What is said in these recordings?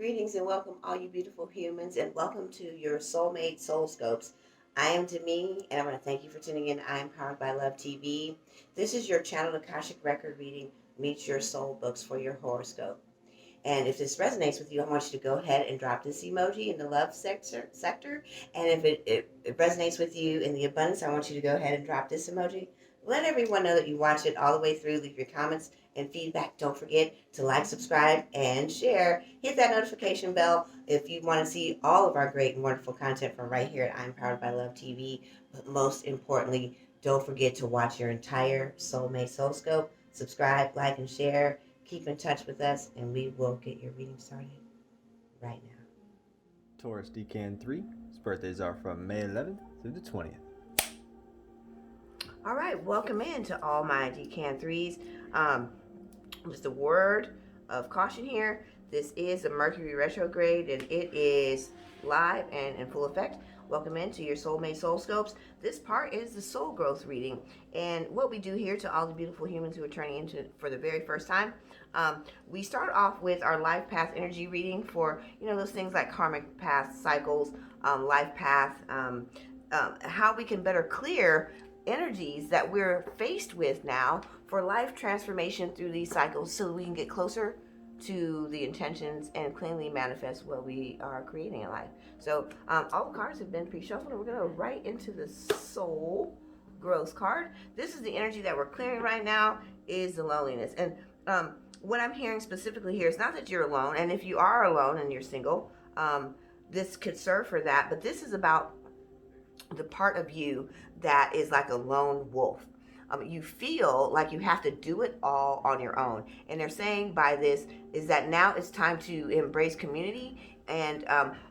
Greetings and welcome, all you beautiful humans, and welcome to your soulmate soul scopes. I am Demi, and I want to thank you for tuning in. I am powered by Love TV. This is your channel Akashic Record reading meets your soul books for your horoscope. And if this resonates with you, I want you to go ahead and drop this emoji in the love sector. And if it resonates with you in the abundance, I want you to go ahead and drop this emoji. Let everyone know that you watch it all the way through. Leave your comments and feedback. Don't forget to like, subscribe, and share. Hit that notification bell if you want to see all of our great and wonderful content from right here at I'm Powered by Love TV. But most importantly, don't forget to watch your entire Soulmate Soul Scope. Subscribe, like, and share. Keep in touch with us, and we will get your reading started right now. Taurus DECAN 3. His birthdays are from May 11th through the 20th. All right, welcome in to all my DECAN 3s. Just a word of caution here. This is a Mercury retrograde, and it is live and in full effect. Welcome into your Soulmate Soul Scopes. This part is the soul growth reading. And what we do here, to all the beautiful humans who are turning into it for the very first time, we start off with our life path energy reading for, those things like karmic path cycles, life path, how we can better clear energies that we're faced with now for life transformation through these cycles, so we can get closer to the intentions and cleanly manifest what we are creating in life. So all the cards have been pre-shuffled, and we're going to right into the soul growth card. This is the energy that we're clearing right now, is the loneliness. And what I'm hearing specifically here is not that you're alone, and if you are alone and you're single, this could serve for that, but this is about the part of you that is like a lone wolf. You feel like you have to do it all on your own. And they're saying by this is that now it's time to embrace community and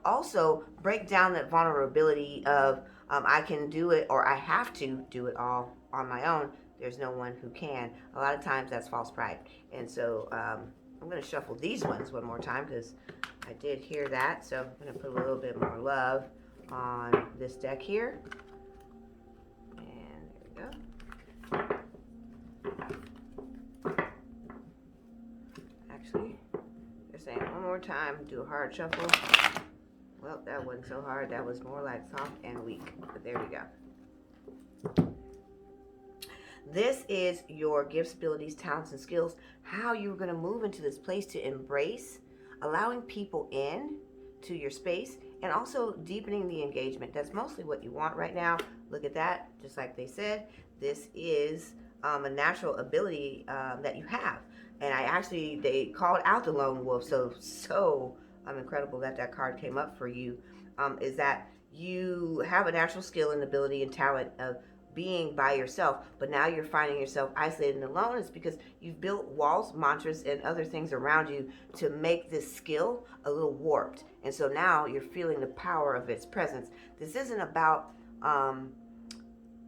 also break down that vulnerability of I can do it or I have to do it all on my own. There's no one who can. A lot of times that's false pride. And so I'm going to shuffle these ones one more time because I did hear that. So I'm going to put a little bit more love on this deck here. And there we go. Actually, they're saying one more time, do a hard shuffle. Well, that wasn't so hard. That was more like soft and weak. But there we go. This is your gifts, abilities, talents, and skills. How you're going to move into this place to embrace, allowing people in to your space, and also deepening the engagement. That's mostly what you want right now. Look at that. Just like they said, this is a natural ability that you have. And they called out the lone wolf. So incredible that card came up for you. Is that you have a natural skill and ability and talent of being by yourself, but now you're finding yourself isolated and alone. Is because you've built walls, mantras, and other things around you to make this skill a little warped. And so now you're feeling the power of its presence. This isn't about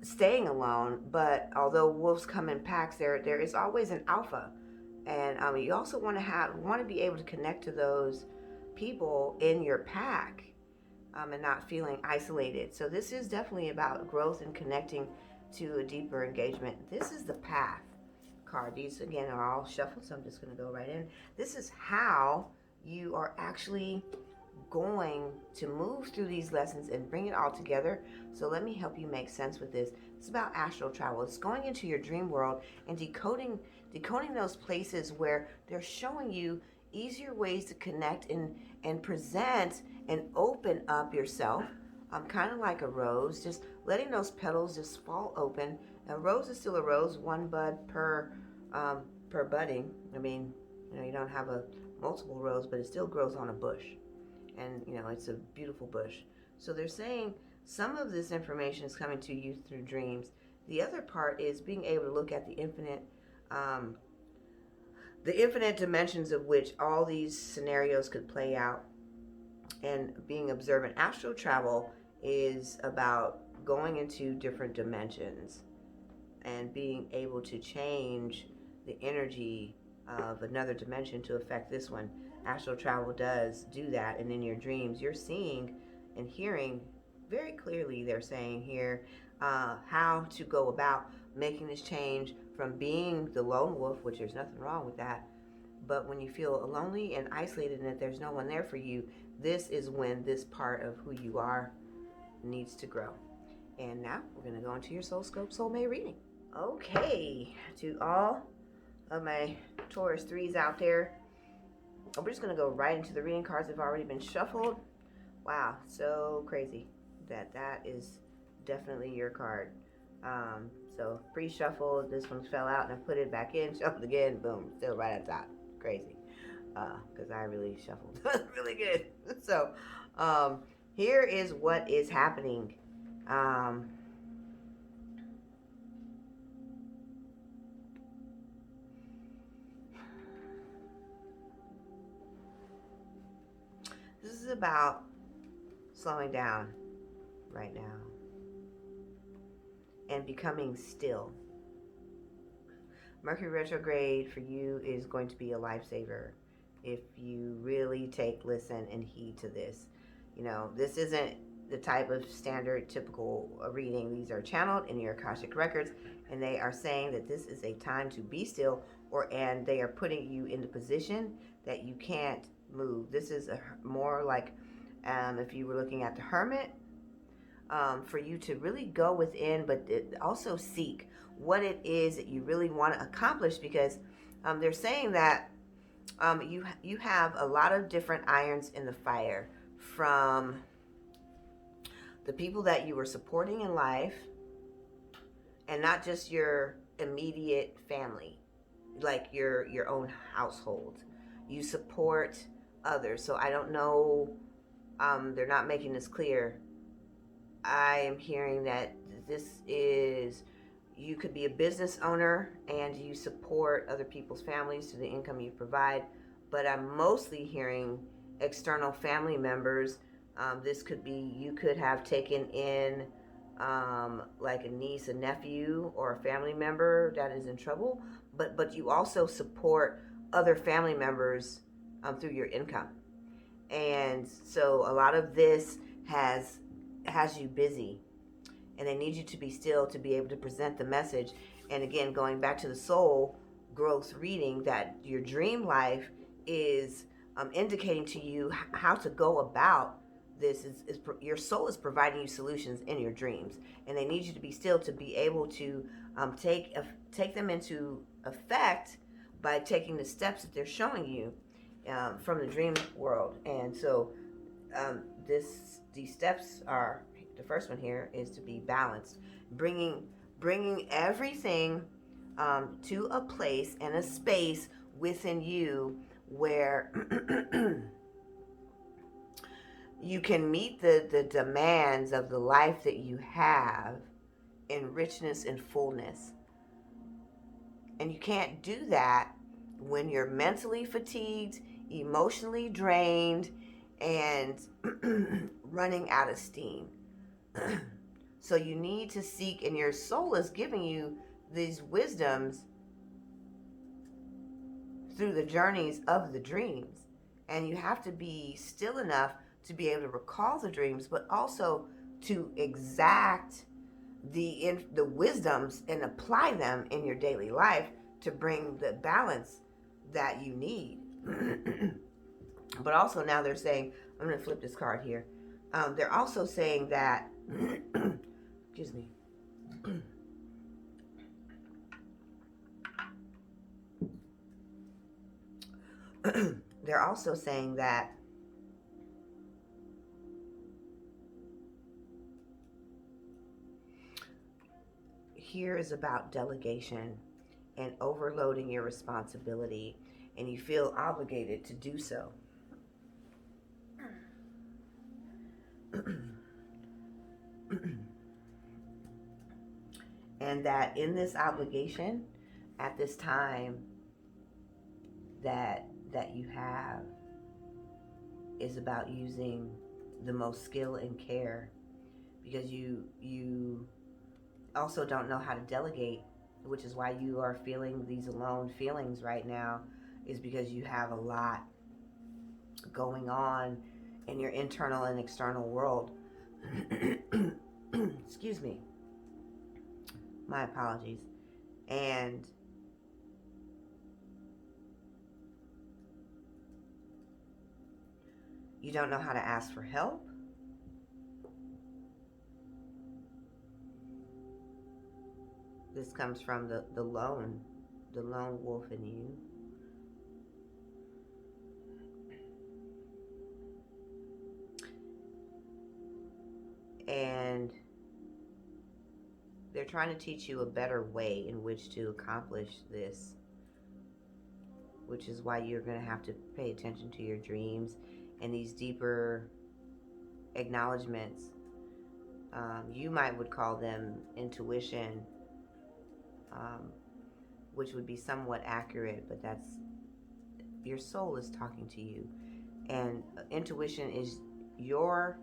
staying alone, but although wolves come in packs, there is always an alpha. And you also want to be able to connect to those people in your pack. And not feeling isolated. So this is definitely about growth and connecting to a deeper engagement. This is the path card. These again are all shuffled, so I'm just going to go right in. This is how you are actually going to move through these lessons and bring it all together. So let me help you make sense with this. It's about astral travel. It's going into your dream world and decoding those places where they're showing you easier ways to connect and present and open up yourself. Kind of like a rose, just letting those petals just fall open. A rose is still a rose, one bud per budding. I mean, you don't have a multiple rose, but it still grows on a bush, and it's a beautiful bush. So they're saying some of this information is coming to you through dreams. The other part is being able to look at the infinite dimensions of which all these scenarios could play out, and being observant. Astral travel is about going into different dimensions and being able to change the energy of another dimension to affect this one. Astral travel does do that, and in your dreams you're seeing and hearing very clearly, they're saying here, how to go about making this change from being the lone wolf, which there's nothing wrong with that, But when you feel lonely and isolated and that there's no one there for you, this is when this part of who you are needs to grow. And now we're going to go into your SOULSCOPE Soulmate reading. Okay, to all of my Taurus 3s out there, we're just going to go right into the reading. Cards have already been shuffled. Wow, so crazy that is definitely your card. So pre-shuffled, this one fell out and I put it back in, shuffled again, boom, still right on top. Crazy. Because I really shuffled really good. So here is what is happening. This is about slowing down right now and becoming still. Mercury retrograde for you is going to be a lifesaver if you really listen and heed to this. You know, this isn't the type of standard typical reading. These are channeled in your Akashic Records, and they are saying that this is a time to be still, and they are putting you in the position that you can't move. This is more like if you were looking at the Hermit, for you to really go within, but also seek what it is that you really want to accomplish, because they're saying that you have a lot of different irons in the fire, from the people that you were supporting in life, and not just your immediate family, like your own household. You support others. So I don't know, they're not making this clear. I am hearing that this is, you could be a business owner and you support other people's families through the income you provide, but I'm mostly hearing external family members. This could be, you could have taken in like a niece, a nephew, or a family member that is in trouble, but you also support other family members through your income. And so a lot of this has you busy, and they need you to be still to be able to present the message. And again, going back to the soul growth reading, that your dream life is indicating to you how to go about this. Your soul is providing you solutions in your dreams, and they need you to be still to be able to take them into effect by taking the steps that they're showing you from the dream world. And so these steps are, the first one here is to be balanced, bringing everything to a place and a space within you where you can meet the demands of the life that you have in richness and fullness. And you can't do that when you're mentally fatigued, emotionally drained, and running out of steam. So you need to seek, and your soul is giving you these wisdoms through the journeys of the dreams. And you have to be still enough to be able to recall the dreams, but also to exact the wisdoms and apply them in your daily life to bring the balance that you need. But also now they're saying, I'm going to flip this card here. They're also saying that, excuse me. They're also saying that here is about delegation and overloading your responsibility, and you feel obligated to do so. And that in this obligation, at this time that you have, is about using the most skill and care, because you also don't know how to delegate, which is why you are feeling these alone feelings right now, is because you have a lot going on in your internal and external world. Excuse me. My apologies. And You don't know how to ask for help. This comes from the lone wolf in you. And they're trying to teach you a better way in which to accomplish this, which is why you're going to have to pay attention to your dreams and these deeper acknowledgments. You would call them intuition, which would be somewhat accurate, but that's your soul is talking to you. And intuition is your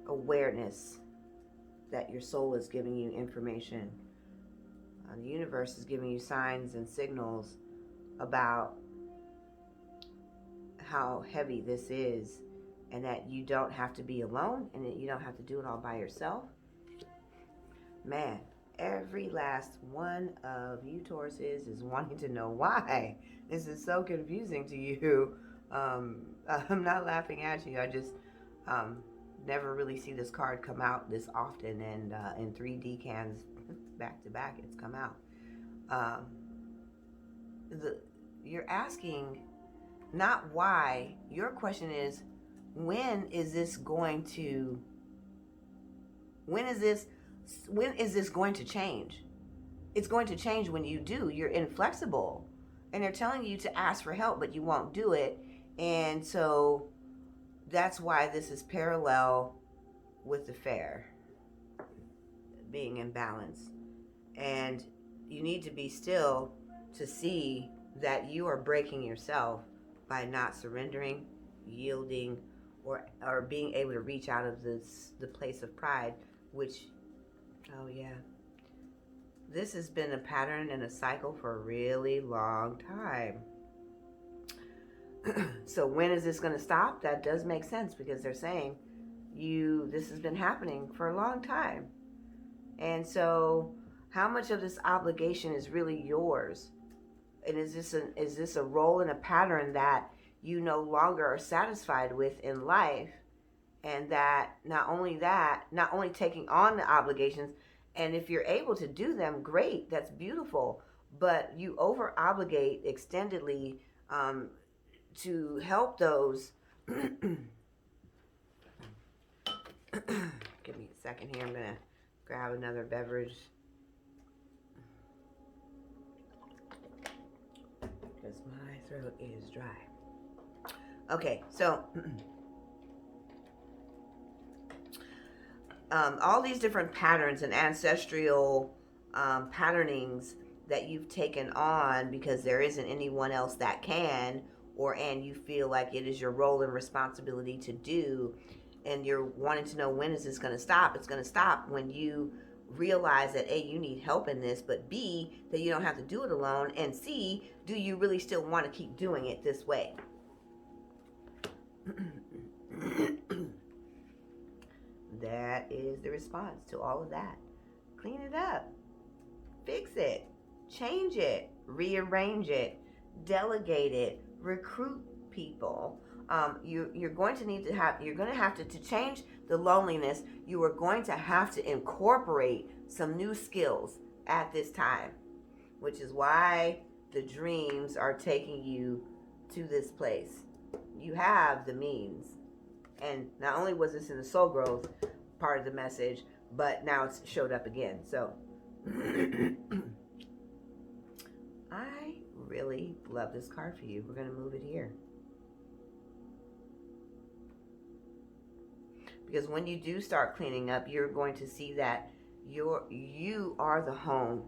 awareness that your soul is giving you information. The universe is giving you signs and signals about how heavy this is, and that you don't have to be alone, and that you don't have to do it all by yourself. Man, every last one of you Tauruses is wanting to know why this is so confusing to you. I'm not laughing at you. I just never really see this card come out this often, and in 3 DECANs back to back it's come out. You're asking not why. Your question is, when is this going to change? It's going to change when you do. You're inflexible, and they're telling you to ask for help, but you won't do it. And so that's why this is parallel with the fair being in balance. And you need to be still to see that you are breaking yourself by not surrendering, yielding, or being able to reach out of the place of pride, which, oh yeah, this has been a pattern and a cycle for a really long time. So when is this going to stop? That does make sense, because they're saying this has been happening for a long time. And so how much of this obligation is really yours? And is this a role in a pattern that you no longer are satisfied with in life? And that not only taking on the obligations, and if you're able to do them, great, that's beautiful, but you over obligate extendedly to help those. Give me a second here. I'm going to grab another beverage, because my throat is dry. Okay, so all these different patterns and ancestral patternings that you've taken on because there isn't anyone else that can, and you feel like it is your role and responsibility to do, and you're wanting to know, when is this going to stop? It's going to stop when you realize that A, you need help in this, but B, that you don't have to do it alone, and C, do you really still want to keep doing it this way? That is the response to all of that. Clean it up, fix it, change it, rearrange it, delegate it, recruit people. You're going to have to change the loneliness. You are going to have to incorporate some new skills at this time, which is why the dreams are taking you to this place. You have the means. And not only was this in the soul growth part of the message, but now it's showed up again. So I really love this card for you. We're going to move it here. Because when you do start cleaning up, you're going to see that you are the home.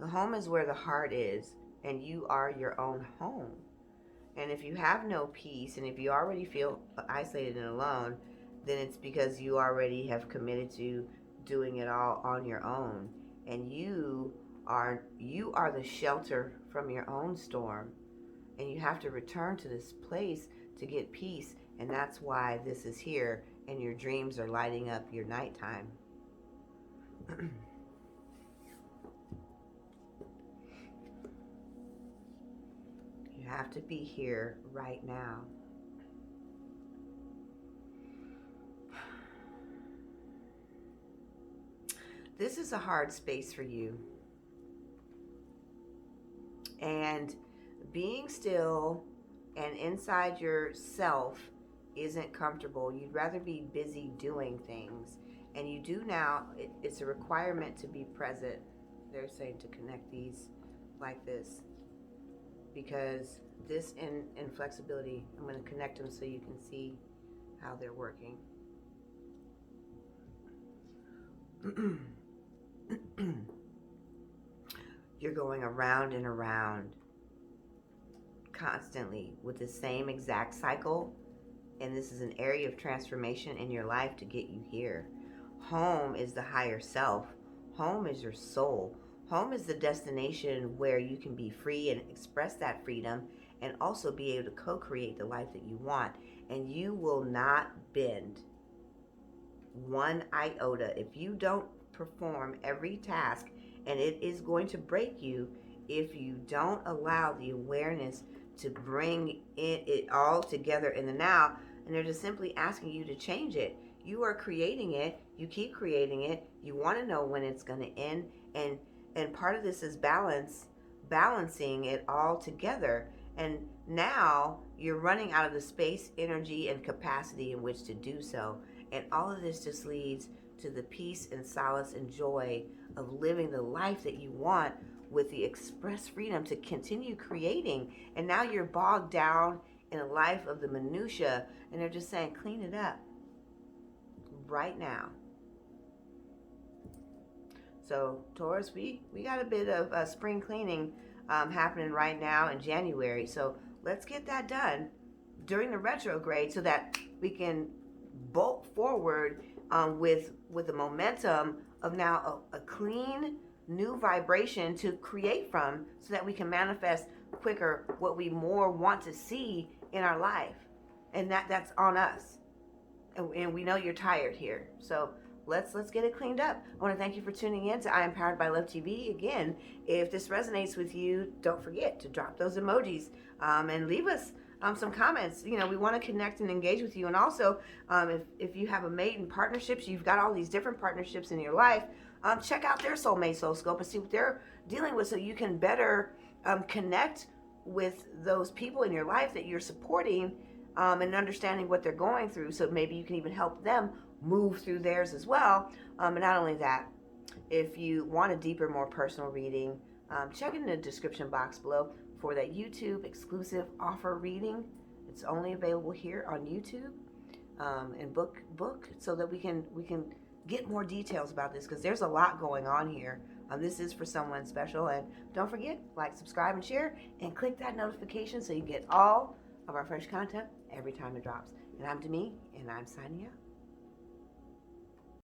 The home is where the heart is, and you are your own home. And if you have no peace, and if you already feel isolated and alone, then it's because you already have committed to doing it all on your own. And you are the shelter from your own storm. And you have to return to this place to get peace. And that's why this is here, and your dreams are lighting up your nighttime. You have to be here right now. This is a hard space for you. And being still and inside yourself isn't comfortable. You'd rather be busy doing things. And you do now, it's a requirement to be present. They're saying to connect these like this. Because this and flexibility, I'm going to connect them so you can see how they're working. You're going around and around constantly with the same exact cycle, and this is an area of transformation in your life to get you here. Home is the higher self. Home is your soul. Home is the destination where you can be free and express that freedom and also be able to co-create the life that you want. And you will not bend one iota if you don't perform every task, and it is going to break you if you don't allow the awareness to bring it all together in the now. And they're just simply asking you to change it. You are creating it. You keep creating it. You want to know when it's going to end. And part of this is balancing it all together. And now you're running out of the space, energy, and capacity in which to do so. And all of this just leads to the peace and solace and joy of living the life that you want with the express freedom to continue creating. And now you're bogged down in a life of the minutia, and they're just saying, clean it up right now. So Taurus, we got a bit of spring cleaning happening right now in January. So let's get that done during the retrograde so that we can bolt forward with the momentum of now a clean new vibration to create from, so that we can manifest quicker what we more want to see in our life. And that's on us. And we know you're tired here. So let's get it cleaned up. I want to thank you for tuning in to I Am Powered by Love TV. Again, if this resonates with you, don't forget to drop those emojis and leave us some comments. You know, we want to connect and engage with you. And also, if you have a mate in partnerships, you've got all these different partnerships in your life, check out their soulmate soul scope and see what they're dealing with, so you can better connect with those people in your life that you're supporting, and understanding what they're going through, so maybe you can even help them move through theirs as well. And not only that, if you want a deeper, more personal reading, check in the description box below for that YouTube exclusive offer reading. It's only available here on YouTube, and book so that we can get more details about this, because there's a lot going on here. This is for someone special. And don't forget, like, subscribe, and share, and click that notification so you get all of our fresh content every time it drops. And I'm Demi, and I'm signing out.